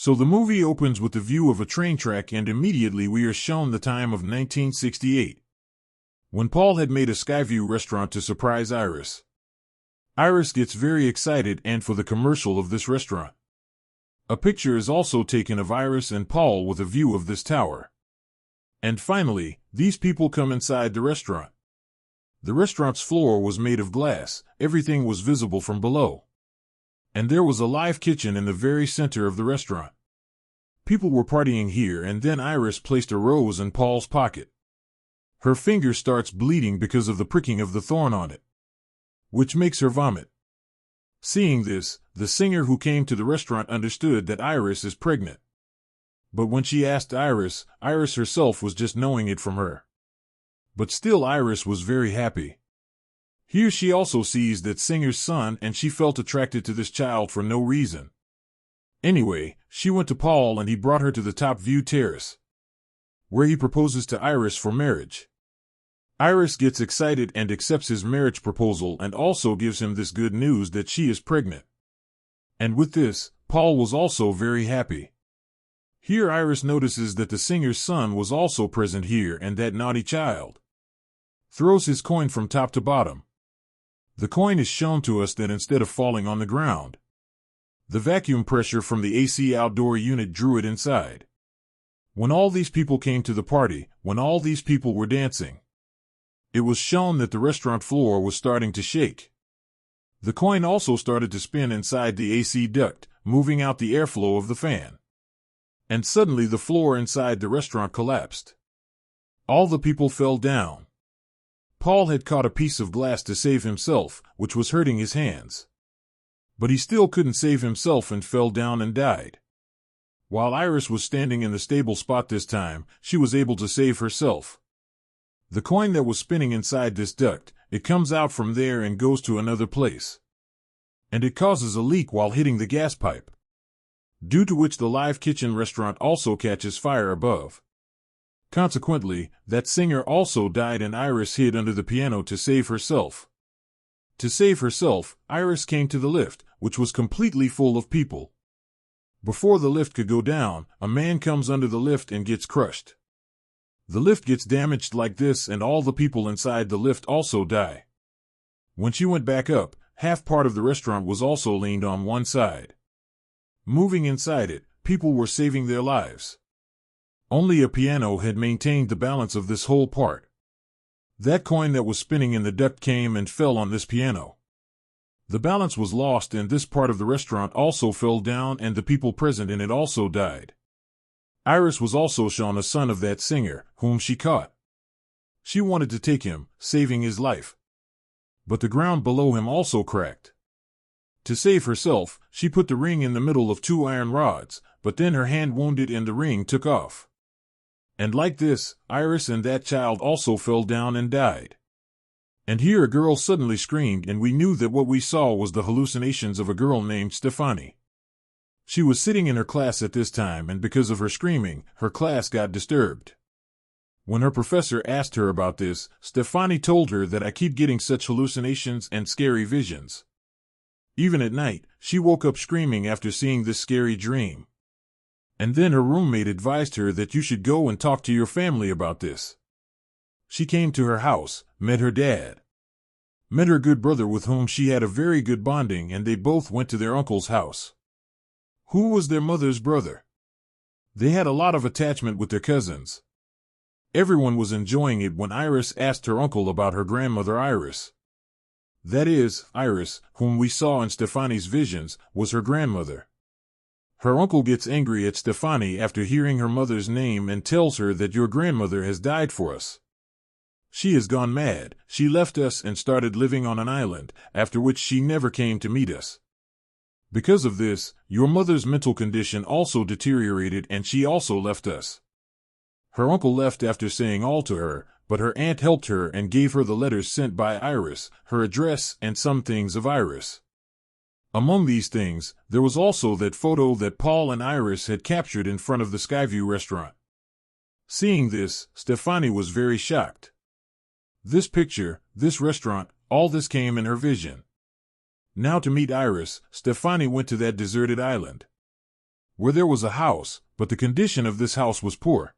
So the movie opens with the view of a train track, and immediately we are shown the time of 1968, when Paul had made a Skyview restaurant to surprise Iris. Iris gets very excited and for the commercial of this restaurant. A picture is also taken of Iris and Paul with a view of this tower. And finally, these people come inside the restaurant. The restaurant's floor was made of glass, everything was visible from below. And there was a live kitchen in the very center of the restaurant. People were partying here, and then Iris placed a rose in Paul's pocket. Her finger starts bleeding because of the pricking of the thorn on it, which makes her vomit. Seeing this, the singer who came to the restaurant understood that Iris is pregnant. But when she asked Iris, Iris herself was just knowing it from her. But still Iris was very happy. Here she also sees that singer's son, and she felt attracted to this child for no reason. Anyway, she went to Paul and he brought her to the top view terrace, where he proposes to Iris for marriage. Iris gets excited and accepts his marriage proposal and also gives him this good news that she is pregnant. And with this, Paul was also very happy. Here Iris notices that the singer's son was also present here, and that naughty child throws his coin from top to bottom. The coin is shown to us that instead of falling on the ground, the vacuum pressure from the AC outdoor unit drew it inside. When all these people came to the party, when all these people were dancing, it was shown that the restaurant floor was starting to shake. The coin also started to spin inside the AC duct, moving out the airflow of the fan. And suddenly the floor inside the restaurant collapsed. All the people fell down. Paul had caught a piece of glass to save himself, which was hurting his hands. But he still couldn't save himself and fell down and died. While Iris was standing in the stable spot this time, she was able to save herself. The coin that was spinning inside this duct, it comes out from there and goes to another place. And it causes a leak while hitting the gas pipe, due to which the live kitchen restaurant also catches fire above. Consequently, that singer also died and Iris hid under the piano to save herself. To save herself, Iris came to the lift, which was completely full of people. Before the lift could go down, a man comes under the lift and gets crushed. The lift gets damaged like this, and all the people inside the lift also die. When she went back up, half part of the restaurant was also leaned on one side. Moving inside it, people were saving their lives. Only a piano had maintained the balance of this whole part. That coin that was spinning in the duct came and fell on this piano. The balance was lost, and this part of the restaurant also fell down, and the people present in it also died. Iris was also shown a son of that singer, whom she caught. She wanted to take him, saving his life. But the ground below him also cracked. To save herself, she put the ring in the middle of two iron rods, but then her hand wounded and the ring took off. And like this, Iris and that child also fell down and died. And here a girl suddenly screamed, and we knew that what we saw was the hallucinations of a girl named Stefani. She was sitting in her class at this time, and because of her screaming, her class got disturbed. When her professor asked her about this, Stefani told her that I keep getting such hallucinations and scary visions. Even at night, she woke up screaming after seeing this scary dream. And then her roommate advised her that you should go and talk to your family about this. She came to her house, met her dad, met her good brother with whom she had a very good bonding, and they both went to their uncle's house, who was their mother's brother. They had a lot of attachment with their cousins. Everyone was enjoying it when Iris asked her uncle about her grandmother Iris. That is, Iris, whom we saw in Stefani's visions, was her grandmother. Her uncle gets angry at Stefani after hearing her mother's name and tells her that your grandmother has died for us. She has gone mad, she left us and started living on an island, after which she never came to meet us. Because of this, your mother's mental condition also deteriorated and she also left us. Her uncle left after saying all to her, but her aunt helped her and gave her the letters sent by Iris, her address, and some things of Iris. Among these things, there was also that photo that Paul and Iris had captured in front of the Skyview restaurant. Seeing this, Stefani was very shocked. This picture, this restaurant, all this came in her vision. Now to meet Iris, Stefani went to that deserted island. where there was a house, but the condition of this house was poor.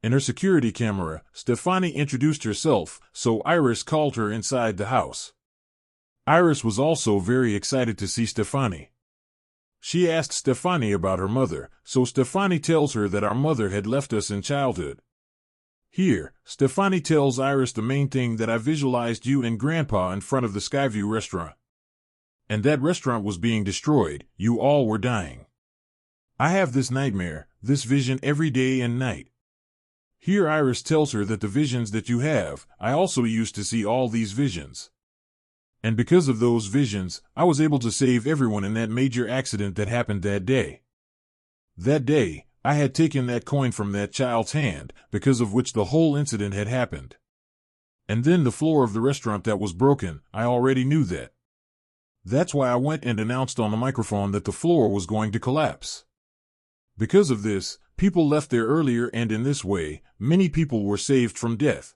In her security camera, Stefani introduced herself, so Iris called her inside the house. Iris was also very excited to see Stefani. She asked Stefani about her mother, so Stefani tells her that our mother had left us in childhood. Here, Stefani tells Iris the main thing, that I visualized you and Grandpa in front of the Skyview restaurant. And that restaurant was being destroyed, you all were dying. I have this nightmare, this vision every day and night. Here Iris tells her that the visions that you have, I also used to see all these visions. And because of those visions, I was able to save everyone in that major accident that happened that day. That day, I had taken that coin from that child's hand, because of which the whole incident had happened. And then the floor of the restaurant that was broken, I already knew that. That's why I went and announced on the microphone that the floor was going to collapse. Because of this, people left there earlier, and in this way, many people were saved from death.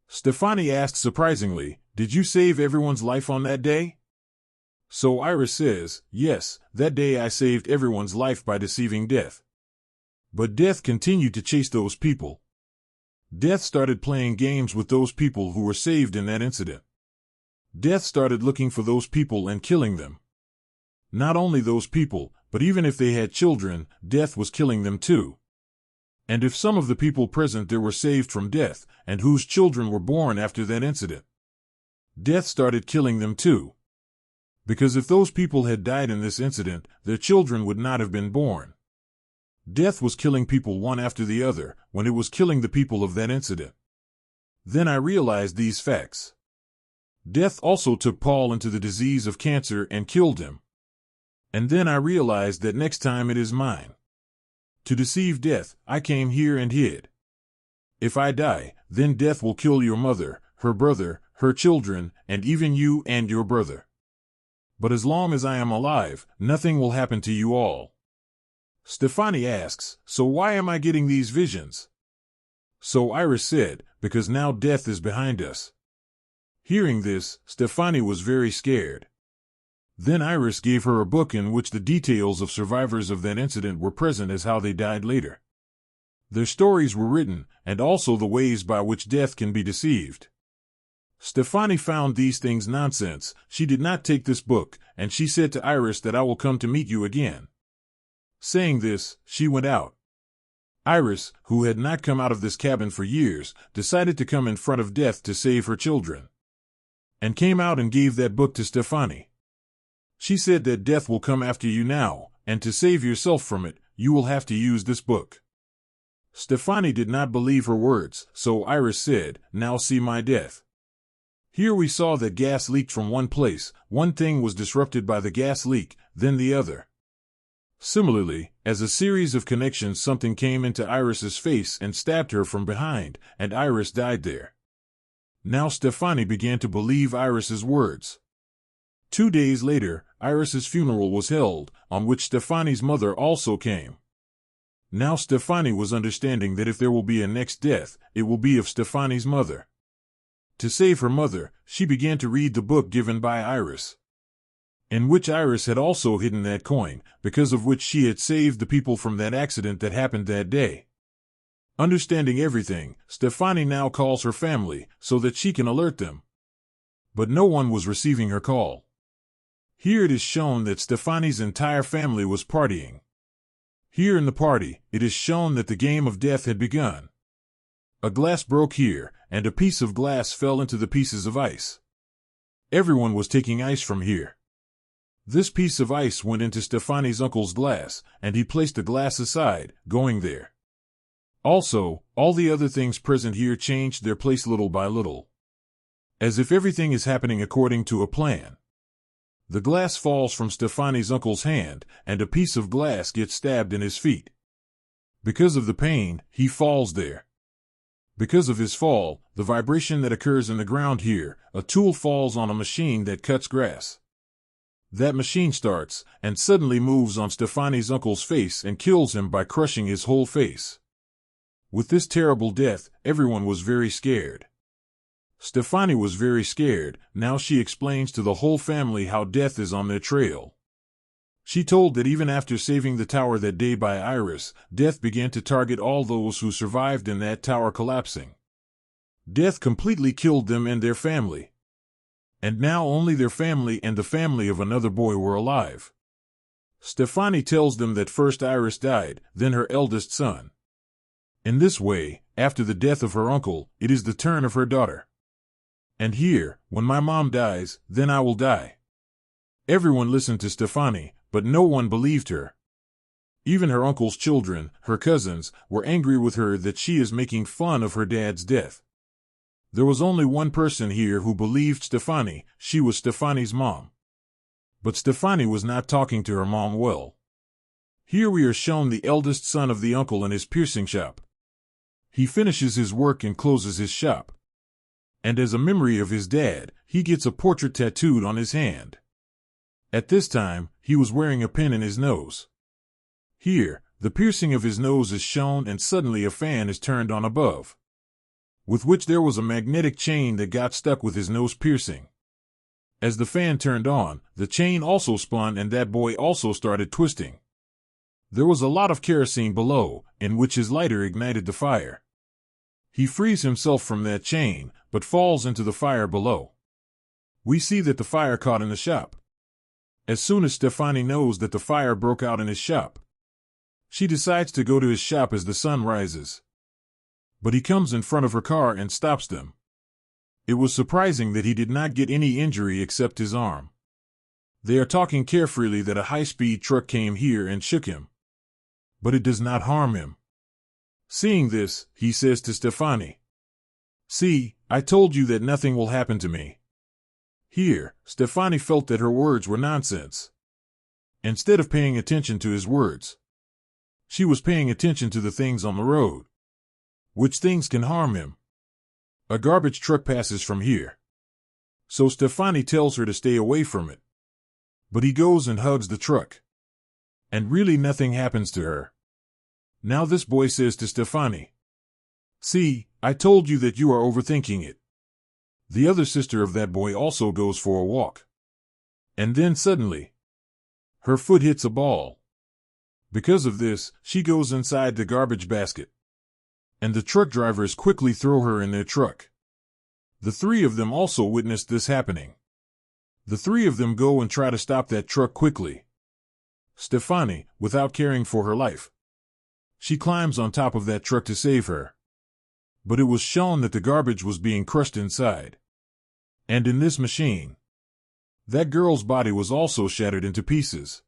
Stefani asked surprisingly, did you save everyone's life on that day? So Iris says, yes, that day I saved everyone's life by deceiving death. But death continued to chase those people. Death started playing games with those people who were saved in that incident. Death started looking for those people and killing them. Not only those people, but even if they had children, death was killing them too. And if some of the people present there were saved from death, and whose children were born after that incident, death started killing them too. Because if those people had died in this incident, their children would not have been born. Death was killing people one after the other, when it was killing the people of that incident. Then I realized these facts. Death also took Paul into the disease of cancer and killed him. And then I realized that next time it is mine. To deceive death, I came here and hid. If I die, then death will kill your mother, her brother, her children, and even you and your brother. But as long as I am alive, nothing will happen to you all. Stefani asks, so why am I getting these visions? So Iris said, because now death is behind us. Hearing this, Stefani was very scared. Then Iris gave her a book in which the details of survivors of that incident were present as how they died later. Their stories were written, and also the ways by which death can be deceived. Stefani found these things nonsense. She did not take this book, and she said to Iris that I will come to meet you again. Saying this, she went out. Iris, who had not come out of this cabin for years, decided to come in front of death to save her children. And came out and gave that book to Stefani. She said that death will come after you now, and to save yourself from it, you will have to use this book. Stefani did not believe her words, so Iris said, now see my death. Here we saw that gas leaked from one place, one thing was disrupted by the gas leak, then the other. Similarly, as a series of connections, something came into Iris's face and stabbed her from behind, and Iris died there. Now Stefani began to believe Iris's words. 2 days later, Iris's funeral was held, on which Stefani's mother also came. Now Stefani was understanding that if there will be a next death, it will be of Stefani's mother. To save her mother, she began to read the book given by Iris, in which Iris had also hidden that coin, because of which she had saved the people from that accident that happened that day. Understanding everything, Stefani now calls her family, so that she can alert them. But no one was receiving her call. Here it is shown that Stefani's entire family was partying. Here in the party, it is shown that the game of death had begun. A glass broke here, and a piece of glass fell into the pieces of ice. Everyone was taking ice from here. This piece of ice went into Stefani's uncle's glass, and he placed the glass aside, going there. Also, all the other things present here changed their place little by little. As if everything is happening according to a plan. The glass falls from Stefani's uncle's hand, and a piece of glass gets stabbed in his feet. Because of the pain, he falls there. Because of his fall, the vibration that occurs in the ground here, a tool falls on a machine that cuts grass. That machine starts, and suddenly moves on Stefani's uncle's face and kills him by crushing his whole face. With this terrible death, everyone was very scared. Stefani was very scared. Now she explains to the whole family how death is on their trail. She told that even after saving the tower that day by Iris, death began to target all those who survived in that tower collapsing. Death completely killed them and their family. And now only their family and the family of another boy were alive. Stefani tells them that first Iris died, then her eldest son. In this way, after the death of her uncle, it is the turn of her daughter. And here, when my mom dies, then I will die. Everyone listened to Stefani, but no one believed her. Even her uncle's children, her cousins, were angry with her that she is making fun of her dad's death. There was only one person here who believed Stefani. She was Stefani's mom. But Stefani was not talking to her mom well. Here we are shown the eldest son of the uncle in his piercing shop. He finishes his work and closes his shop. And as a memory of his dad, he gets a portrait tattooed on his hand. At this time, he was wearing a pin in his nose. Here, the piercing of his nose is shown and suddenly a fan is turned on above, with which there was a magnetic chain that got stuck with his nose piercing. As the fan turned on, the chain also spun and that boy also started twisting. There was a lot of kerosene below, in which his lighter ignited the fire. He frees himself from that chain, but falls into the fire below. We see that the fire caught in the shop. As soon as Stefani knows that the fire broke out in his shop, she decides to go to his shop as the sun rises. But he comes in front of her car and stops them. It was surprising that he did not get any injury except his arm. They are talking carefreely that a high-speed truck came here and shook him. But it does not harm him. Seeing this, he says to Stefani, "See, I told you that nothing will happen to me." Here, Stefani felt that her words were nonsense. Instead of paying attention to his words, she was paying attention to the things on the road. Which things can harm him? A garbage truck passes from here. So Stefani tells her to stay away from it. But he goes and hugs the truck. And really nothing happens to her. Now this boy says to Stefani, "See, I told you that you are overthinking it." The other sister of that boy also goes for a walk. And then suddenly, her foot hits a ball. Because of this, she goes inside the garbage basket. And the truck drivers quickly throw her in their truck. The three of them also witnessed this happening. The three of them go and try to stop that truck quickly. Stefani, without caring for her life, she climbs on top of that truck to save her. But it was shown that the garbage was being crushed inside. And in this machine, that girl's body was also shattered into pieces.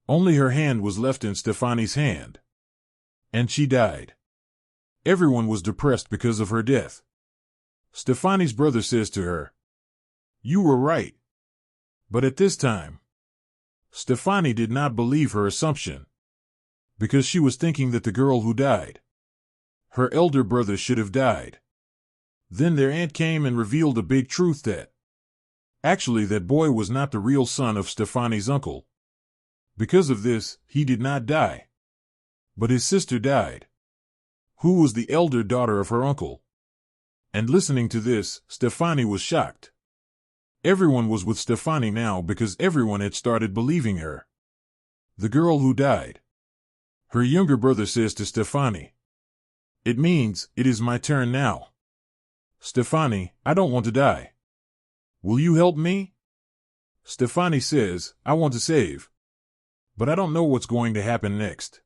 Only her hand was left in Stefani's hand. And she died. Everyone was depressed because of her death. Stefani's brother says to her, "You were right." But at this time, Stefani did not believe her assumption, because she was thinking that the girl who died, her elder brother, should have died. Then their aunt came and revealed a big truth that actually that boy was not the real son of Stefani's uncle. Because of this, he did not die. But his sister died, who was the elder daughter of her uncle. And listening to this, Stefani was shocked. Everyone was with Stefani now because everyone had started believing her. The girl who died. Her younger brother says to Stefani, "It means it is my turn now. Stefani, I don't want to die. Will you help me?" Stefani says, "I want to save. But I don't know what's going to happen next."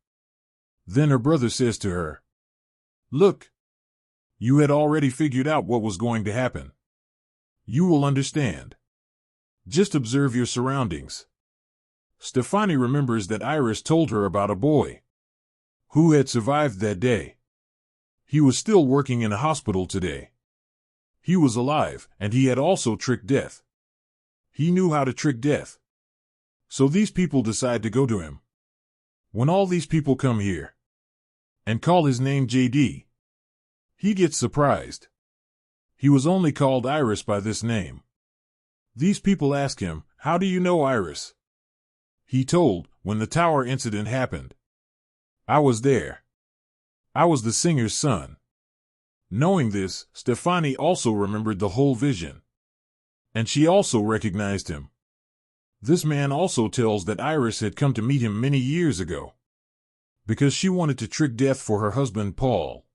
Then her brother says to her, "Look, you had already figured out what was going to happen. You will understand. Just observe your surroundings." Stefani remembers that Iris told her about a boy who had survived that day. He was still working in a hospital today. He was alive, and he had also tricked death. He knew how to trick death. So these people decide to go to him. When all these people come here and call his name JD, he gets surprised. He was only called Iris by this name. These people ask him, "How do you know Iris?" He told, "When the tower incident happened, I was there. I was the singer's son." Knowing this, Stefani also remembered the whole vision. And she also recognized him. This man also tells that Iris had come to meet him many years ago, because she wanted to trick death for her husband Paul.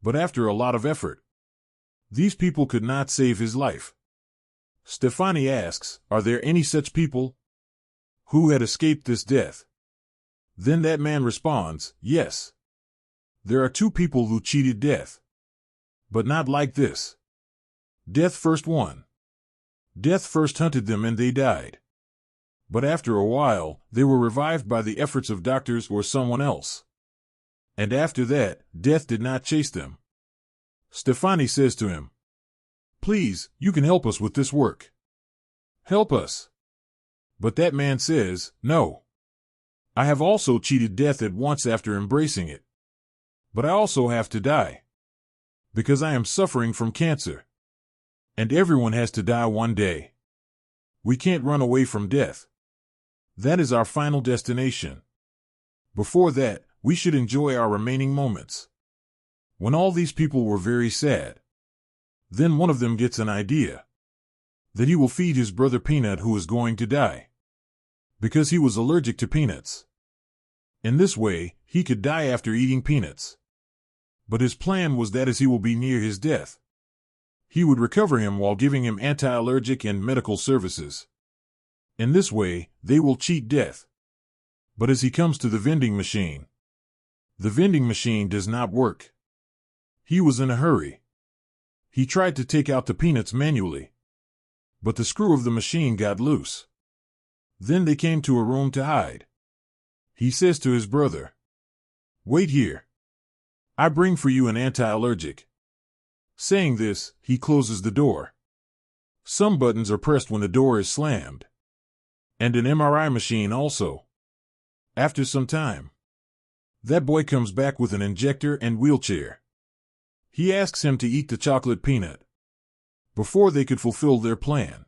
But after a lot of effort, these people could not save his life. Stefani asks, are there any such people who had escaped this death? Then that man responds, yes. There are two people who cheated death. But not like this. Death first won. Death first hunted them and they died. But after a while, they were revived by the efforts of doctors or someone else. And after that, death did not chase them. Stefani says to him, please, you can help us with this work. Help us. But that man says, no. I have also cheated death at once after embracing it. But I also have to die. Because I am suffering from cancer. And everyone has to die one day. We can't run away from death. That is our final destination. Before that, we should enjoy our remaining moments. When all these people were very sad, then one of them gets an idea that he will feed his brother Peanut, who is going to die, because he was allergic to peanuts. In this way, he could die after eating peanuts. But his plan was that as he will be near his death, he would recover him while giving him anti-allergic and medical services. In this way, they will cheat death. But as he comes to the vending machine, the vending machine does not work. He was in a hurry. He tried to take out the peanuts manually, but the screw of the machine got loose. Then they came to a room to hide. He says to his brother, wait here. I bring for you an anti-allergic. Saying this, he closes the door. Some buttons are pressed when the door is slammed. And an MRI machine also. After some time, that boy comes back with an injector and wheelchair. He asks him to eat the chocolate peanut before they could fulfill their plan.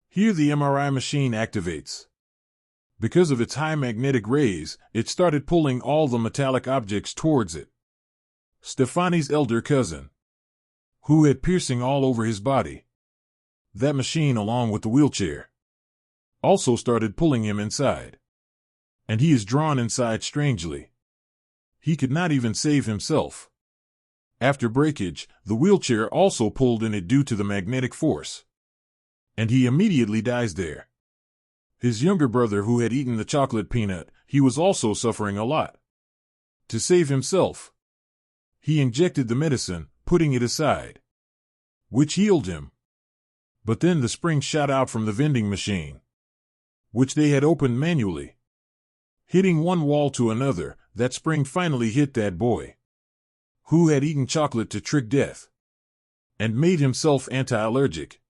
Here the MRI machine activates. Because of its high magnetic rays, it started pulling all the metallic objects towards it. Stefani's elder cousin, who had piercing all over his body, that machine along with the wheelchair, also started pulling him inside. And he is drawn inside strangely. He could not even save himself. After breakage, the wheelchair also pulled in it due to the magnetic force. And he immediately dies there. His younger brother, who had eaten the chocolate peanut, he was also suffering a lot. To save himself, he injected the medicine, putting it aside, which healed him. But then the spring shot out from the vending machine, which they had opened manually. Hitting one wall to another, that spring finally hit that boy, who had eaten chocolate to trick death, and made himself anti-allergic.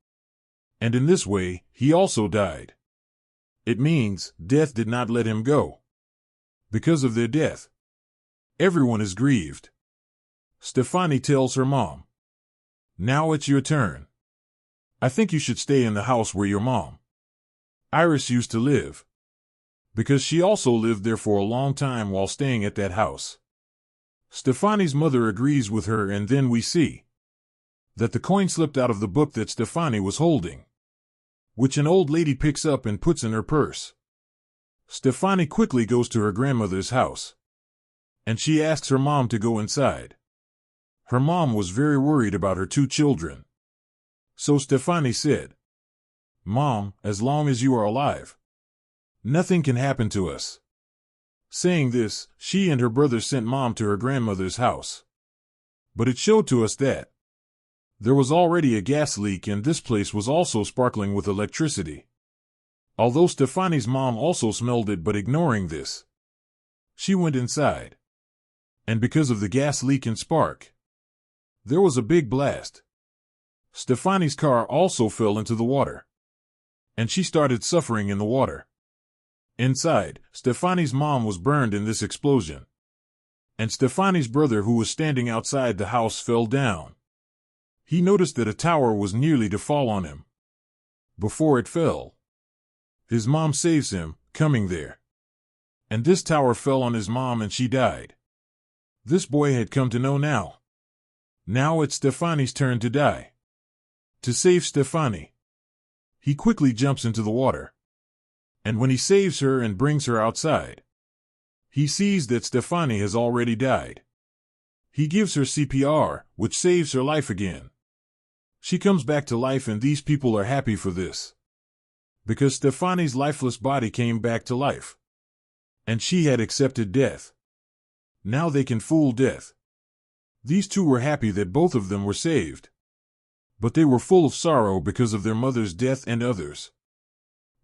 And in this way, he also died. It means death did not let him go. Because of their death, everyone is grieved. Stefani tells her mom, now it's your turn. I think you should stay in the house where your mom, Iris, used to live, because she also lived there for a long time while staying at that house. Stefani's mother agrees with her, and then we see that the coin slipped out of the book that Stefani was holding, which an old lady picks up and puts in her purse. Stefani quickly goes to her grandmother's house, and she asks her mom to go inside. Her mom was very worried about her two children. So Stefani said, Mom, as long as you are alive, nothing can happen to us. Saying this, she and her brother sent Mom to her grandmother's house. But it showed to us that there was already a gas leak, and this place was also sparkling with electricity. Although Stefani's mom also smelled it, but ignoring this, she went inside. And because of the gas leak and spark, there was a big blast. Stefani's car also fell into the water, and she started suffering in the water. Inside, Stefani's mom was burned in this explosion, and Stefani's brother, who was standing outside the house, fell down. He noticed that a tower was nearly to fall on him. Before it fell, his mom saves him, coming there. And this tower fell on his mom and she died. This boy had come to know now. Now it's Stefani's turn to die. To save Stefani, he quickly jumps into the water. And when he saves her and brings her outside, he sees that Stefani has already died. He gives her CPR, which saves her life again. She comes back to life, and these people are happy for this, because Stefani's lifeless body came back to life, and she had accepted death. Now they can fool death. These two were happy that both of them were saved, but they were full of sorrow because of their mother's death and others.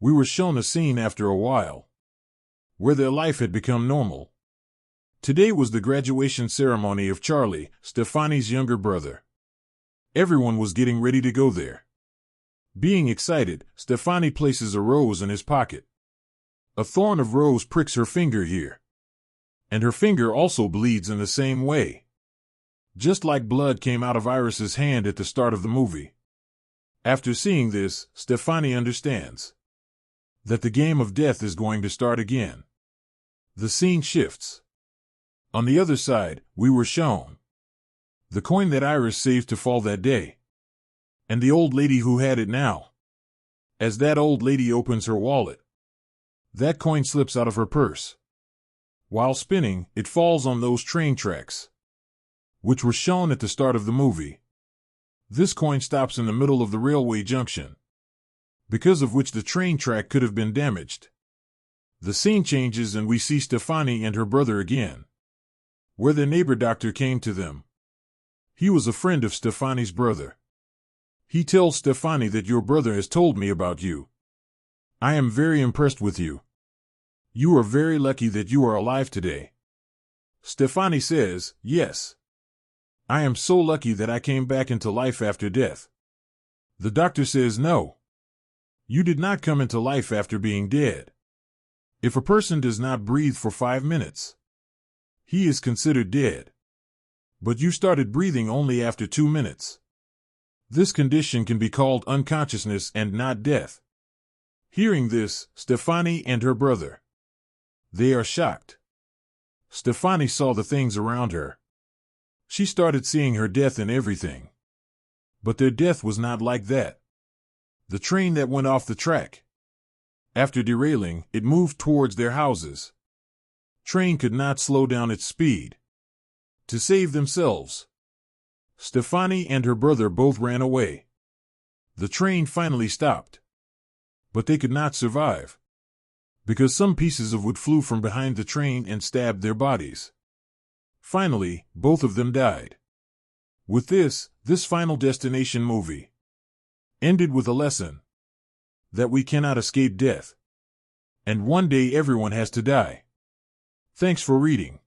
We were shown a scene after a while where their life had become normal. Today was the graduation ceremony of Charlie, Stefani's younger brother. Everyone was getting ready to go there. Being excited, Stefani places a rose in his pocket. A thorn of rose pricks her finger here, and her finger also bleeds in the same way, just like blood came out of Iris's hand at the start of the movie. After seeing this, Stefani understands that the game of death is going to start again. The scene shifts. On the other side, we were shown the coin that Iris saved to fall that day, and the old lady who had it now. As that old lady opens her wallet, that coin slips out of her purse. While spinning, it falls on those train tracks, which were shown at the start of the movie. This coin stops in the middle of the railway junction, because of which the train track could have been damaged. The scene changes and we see Stefani and her brother again, where the neighbor doctor came to them. He was a friend of Stefani's brother. He tells Stefani that your brother has told me about you. I am very impressed with you. You are very lucky that you are alive today. Stefani says, yes. I am so lucky that I came back into life after death. The doctor says, no. You did not come into life after being dead. If a person does not breathe for 5 minutes, he is considered dead. But you started breathing only after 2 minutes. This condition can be called unconsciousness and not death. Hearing this, Stefani and her brother, they are shocked. Stefani saw the things around her. She started seeing her death in everything. But their death was not like that. The train that went off the track, after derailing, it moved towards their houses. Train could not slow down its speed to save themselves. Stefani and her brother both ran away. The train finally stopped, but they could not survive, because some pieces of wood flew from behind the train and stabbed their bodies. Finally, both of them died. With this Final Destination movie ended with a lesson that we cannot escape death, and one day everyone has to die. Thanks for reading.